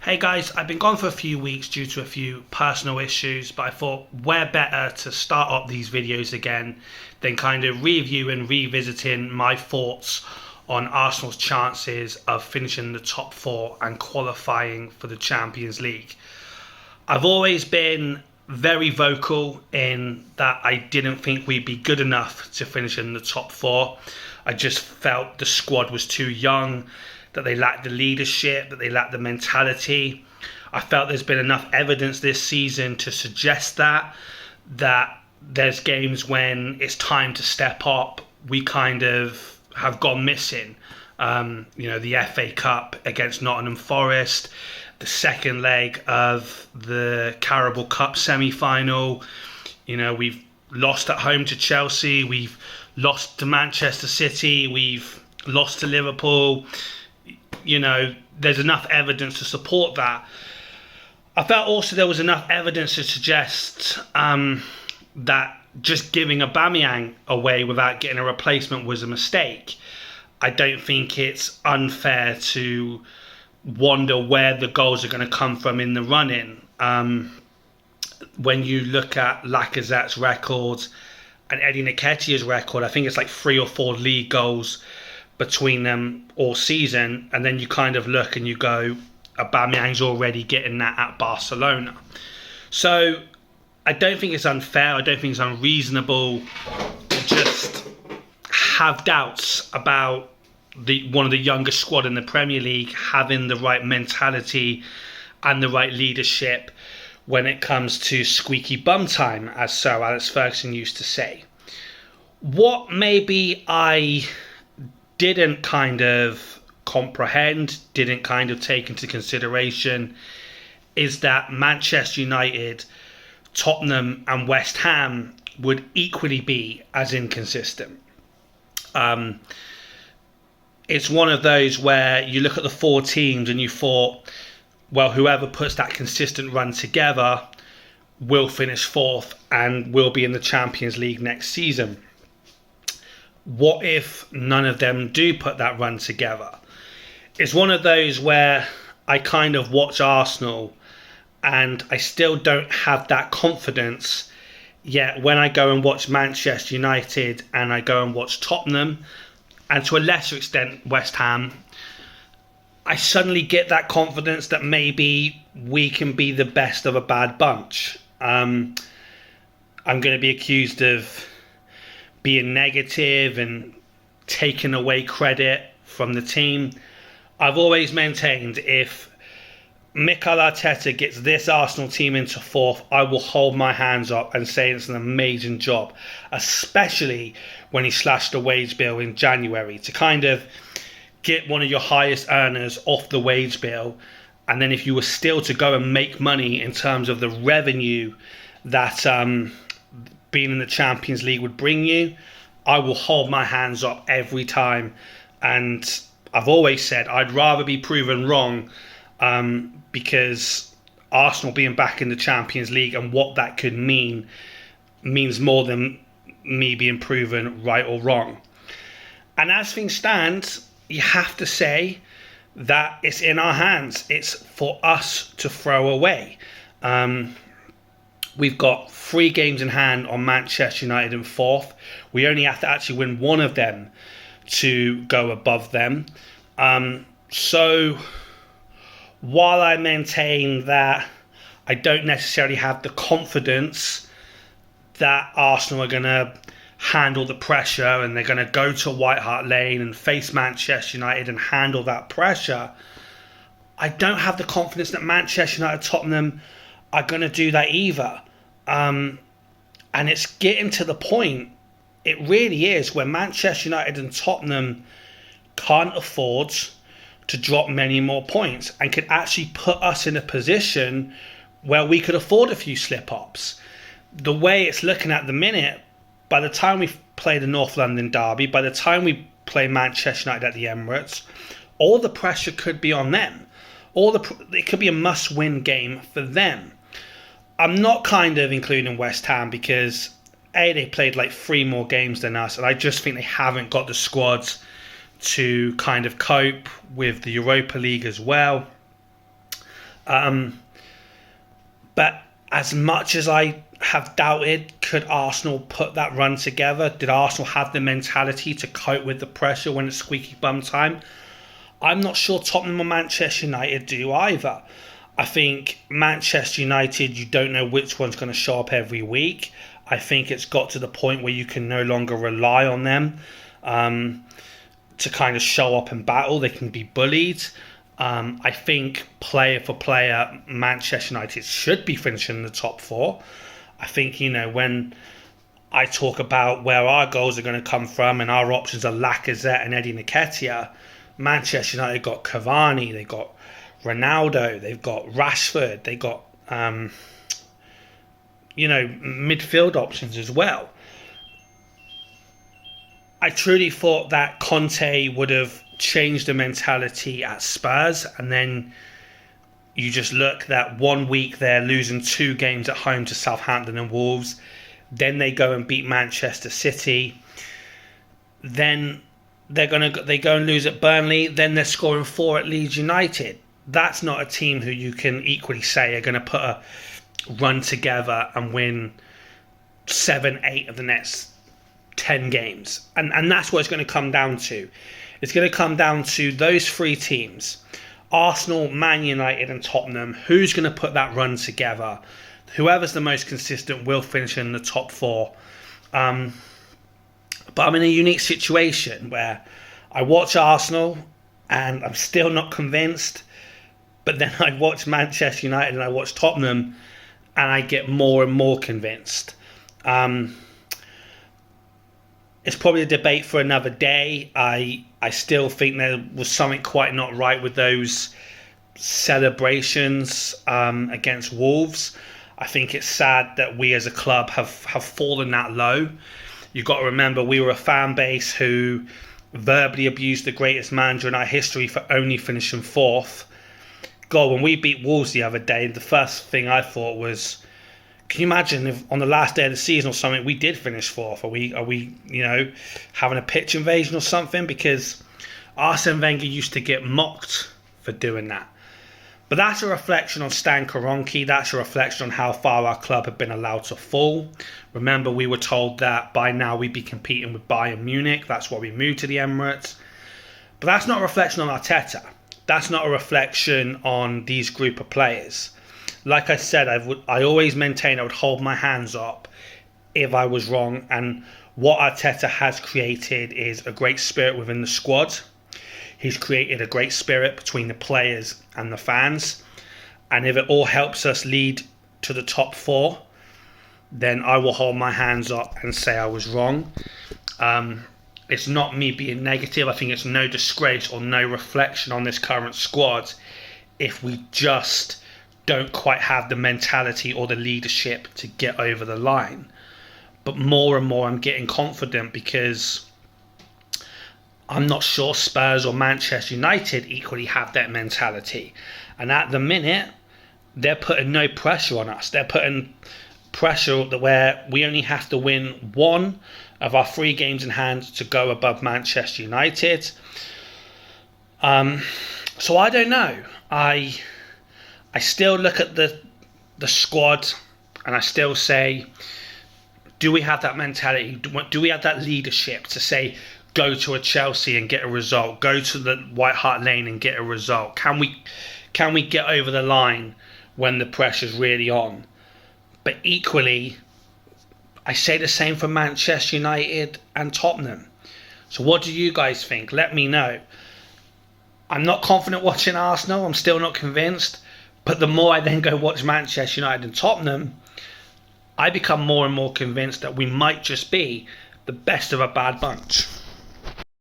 Hey guys, I've been gone for a few weeks due to a few personal issues, but I thought where better to start up these videos again than kind of review and revisiting my thoughts on Arsenal's chances of finishing the top four and qualifying for the Champions League. I've always been very vocal in that I didn't think we'd be good enough to finish in the top four. I just felt the squad was too young, that they lacked the leadership, that they lacked the mentality. I felt there's been enough evidence this season to suggest that there's games when it's time to step up, we kind of have gone missing. The FA Cup against Nottingham Forest, the second leg of the Carabao Cup semi-final. We've lost at home to Chelsea, we've lost to Manchester City, we've lost to Liverpool. There's enough evidence to support that. I felt also there was enough evidence to suggest that just giving Aubameyang away without getting a replacement was a mistake. I don't think it's unfair to wonder where the goals are going to come from in the run-in. When you look at Lacazette's record and Eddie Nketiah's record, I think it's like 3 or 4 league goals between them all season, and then you kind of look and you go, Aubameyang's already getting that at Barcelona. So I don't think it's unfair, I don't think it's unreasonable to just have doubts about one of the youngest squad in the Premier League having the right mentality and the right leadership when it comes to squeaky bum time, as Sir Alex Ferguson used to say. What maybe I didn't kind of comprehend, didn't kind of take into consideration, is that Manchester United, Tottenham and West Ham would equally be as inconsistent. It's one of those where you look at the 4 teams and you thought, well, whoever puts that consistent run together will finish 4th and will be in the Champions League next season. What if none of them do put that run together? It's one of those where I kind of watch Arsenal and I still don't have that confidence. Yet when I go and watch Manchester United and I go and watch Tottenham and to a lesser extent West Ham, I suddenly get that confidence that maybe we can be the best of a bad bunch. I'm going to be accused of being negative and taking away credit from the team. I've always maintained if Mikel Arteta gets this Arsenal team into 4th, I will hold my hands up and say it's an amazing job, especially when he slashed the wage bill in January, to kind of get one of your highest earners off the wage bill. And then if you were still to go and make money in terms of the revenue that being in the Champions League would bring you, I will hold my hands up every time. And I've always said I'd rather be proven wrong, because Arsenal being back in the Champions League and what that could mean means more than me being proven right or wrong. And as things stand, you have to say that it's in our hands. It's for us to throw away. We've got 3 games in hand on Manchester United in 4th. We only have to actually win one of them to go above them. So while I maintain that I don't necessarily have the confidence that Arsenal are going to handle the pressure and they're going to go to White Hart Lane and face Manchester United and handle that pressure, I don't have the confidence that Manchester United, Tottenham are going to do that either. And it's getting to the point, it really is, where Manchester United and Tottenham can't afford to drop many more points and could actually put us in a position where we could afford a few slip-ups. The way it's looking at the minute, by the time we play the North London derby, by the time we play Manchester United at the Emirates, all the pressure could be on them. It could be a must-win game for them. I'm not kind of including West Ham because they played like 3 more games than us, and I just think they haven't got the squads to kind of cope with the Europa League as well. But as much as I have doubted, could Arsenal put that run together? Did Arsenal have the mentality to cope with the pressure when it's squeaky bum time? I'm not sure Tottenham or Manchester United do either. I think Manchester United, you don't know which one's going to show up every week. I think it's got to the point where you can no longer rely on them to kind of show up in battle. They can be bullied. I think player for player, Manchester United should be finishing in the top four. I think, when I talk about where our goals are going to come from and our options are Lacazette and Eddie Nketiah, Manchester United got Cavani, they got Ronaldo, they've got Rashford, they got midfield options as well. I truly thought that Conte would have changed the mentality at Spurs, and then you just look that 1 week they're losing 2 games at home to Southampton and Wolves, then they go and beat Manchester City, then they go and lose at Burnley, then they're scoring 4 at Leeds United. That's not a team who you can equally say are going to put a run together and win 7-8 of the next 10 games. And that's what it's going to come down to. It's going to come down to those 3 teams, Arsenal, Man United and Tottenham. Who's going to put that run together? Whoever's the most consistent will finish in the top 4. But I'm in a unique situation where I watch Arsenal and I'm still not convinced. But then I watch Manchester United and I watch Tottenham and I get more and more convinced. It's probably a debate for another day. I still think there was something quite not right with those celebrations against Wolves. I think it's sad that we as a club have fallen that low. You've got to remember we were a fan base who verbally abused the greatest manager in our history for only finishing 4th. God, when we beat Wolves the other day, the first thing I thought was, can you imagine if on the last day of the season or something we did finish 4th? Are we having a pitch invasion or something? Because Arsene Wenger used to get mocked for doing that. But that's a reflection on Stan Kroenke. That's a reflection on how far our club had been allowed to fall. Remember, we were told that by now we'd be competing with Bayern Munich. That's why we moved to the Emirates. But that's not a reflection on Arteta. That's not a reflection on these group of players. Like I said, I always maintain I would hold my hands up if I was wrong. And what Arteta has created is a great spirit within the squad. He's created a great spirit between the players and the fans. And if it all helps us lead to the top 4, then I will hold my hands up and say I was wrong. It's not me being negative. I think it's no disgrace or no reflection on this current squad if we just don't quite have the mentality or the leadership to get over the line. But more and more I'm getting confident because I'm not sure Spurs or Manchester United equally have that mentality. And at the minute, they're putting no pressure on us. They're putting pressure where we only have to win 1 of our 3 games in hand to go above Manchester United. So I don't know. I still look at the squad and I still say, do we have that mentality? Do we have that leadership to say, go to a Chelsea and get a result? Go to the White Hart Lane and get a result? Can we get over the line when the pressure's really on? But equally, I say the same for Manchester United and Tottenham. So what do you guys think? Let me know. I'm not confident watching Arsenal. I'm still not convinced. But the more I then go watch Manchester United and Tottenham, I become more and more convinced that we might just be the best of a bad bunch.